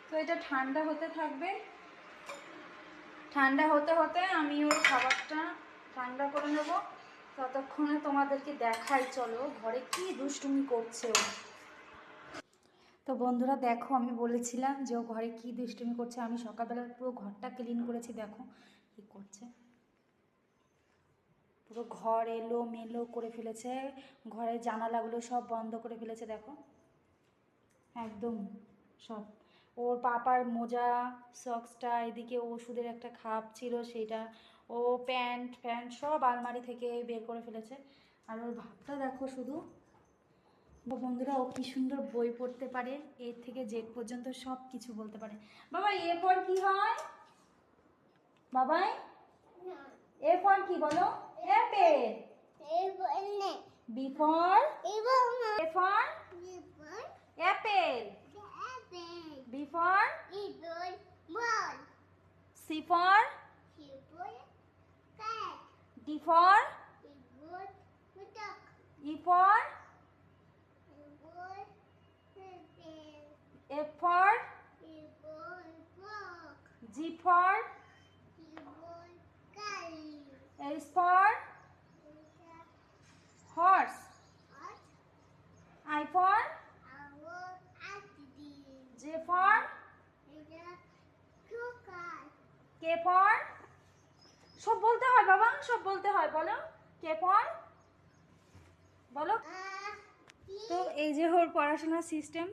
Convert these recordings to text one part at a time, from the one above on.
তো এটা ঠান্ডা হতে থাকবে, ঠান্ডা হতে হতে আমি ওর খাবারটা ঠান্ডা করে নেব। ততক্ষণে তোমাদেরকে দেখাই, চলো ঘরে কি দুষ্টুমি করছে ও। তো বন্ধুরা দেখো, আমি বলেছিলাম যে ও ঘরে কি দুষ্টুমি করছে। আমি সকালবেলা পুরো ঘরটা ক্লিন করেছি, দেখো কি করছে। পুরো ঘর এলো মেলো করে ফেলেছে, ঘরের জানালাগুলো সব বন্ধ করে ফেলেছে, দেখো একদম সব। ওর পাপার মোজা, সক্সটা, এদিকে ওষুধের একটা খাপ ছিল সেটা, ও প্যান্ট ফ্যান্ট সব আলমারি থেকে বের করে ফেলেছে। আর ওর ভাবটা দেখো শুধু। বন্ধুরা ও কি সুন্দর বই পড়তে পারে, এ থেকে জেড পর্যন্ত সব কিছু বলতে পারে। বাবা এরপর কি হয় বাবাই? এরপর কি বলো? Apple. B for apple. B for C for D for E for F for G for H for horse, I for J for K for, সব বলতে হয় বাবা, সব বলতে হয়, বলো K for, বলো। তো এই যে ওর পড়াশোনার সিস্টেম,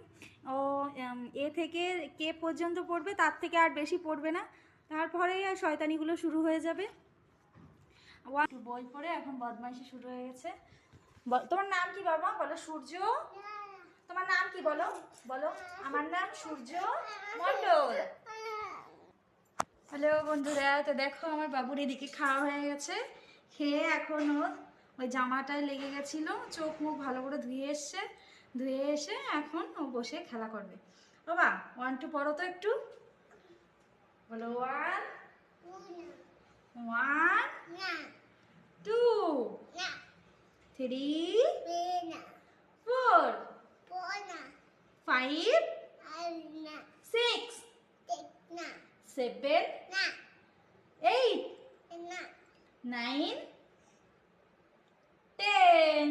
ও এ থেকে কে পর্যন্ত পড়বে, তার থেকে আর বেশি পড়বে না, তারপরে শয়তানিগুলো শুরু হয়ে যাবে। বই পড়ে এখন বদমাইশি শুরু হয়ে গেছে। তোমার নাম কি বাবা? বলো সূর্য। তোমার নাম কি বলো? বলো আমার নাম সূর্য মণ্ডল। হ্যালো বন্ধুরা, তো দেখো আমার বাবুর এদিকে খাওয়া হয়ে গেছে, খেয়ে এখন ওই জামাটায় লেগে গেছিলো, চোখ মুখ ভালো করে ধুয়ে এসছে, ধুয়ে এসে এখন ও বসে খেলা করবে। বাবা 1 2 পড়ো তো একটু, বলো 1 2 3 4 5 6 7 8 9 10।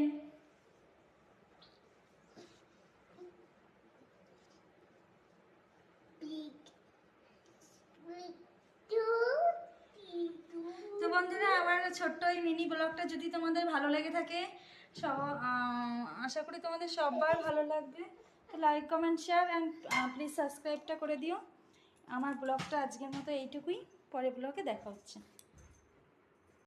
তো বন্ধুরা আমার ছোট্ট এই মিনি ব্লগটা যদি তোমাদের ভালো লেগে থাকে, আশা করি তোমাদের সবার ভালো লাগবে। তো like comment share and please সাবস্ক্রাইবটা করে দিও। আমার ব্লগটা আজকের মতো এইটুকুই, পরের ব্লগে দেখা হচ্ছে।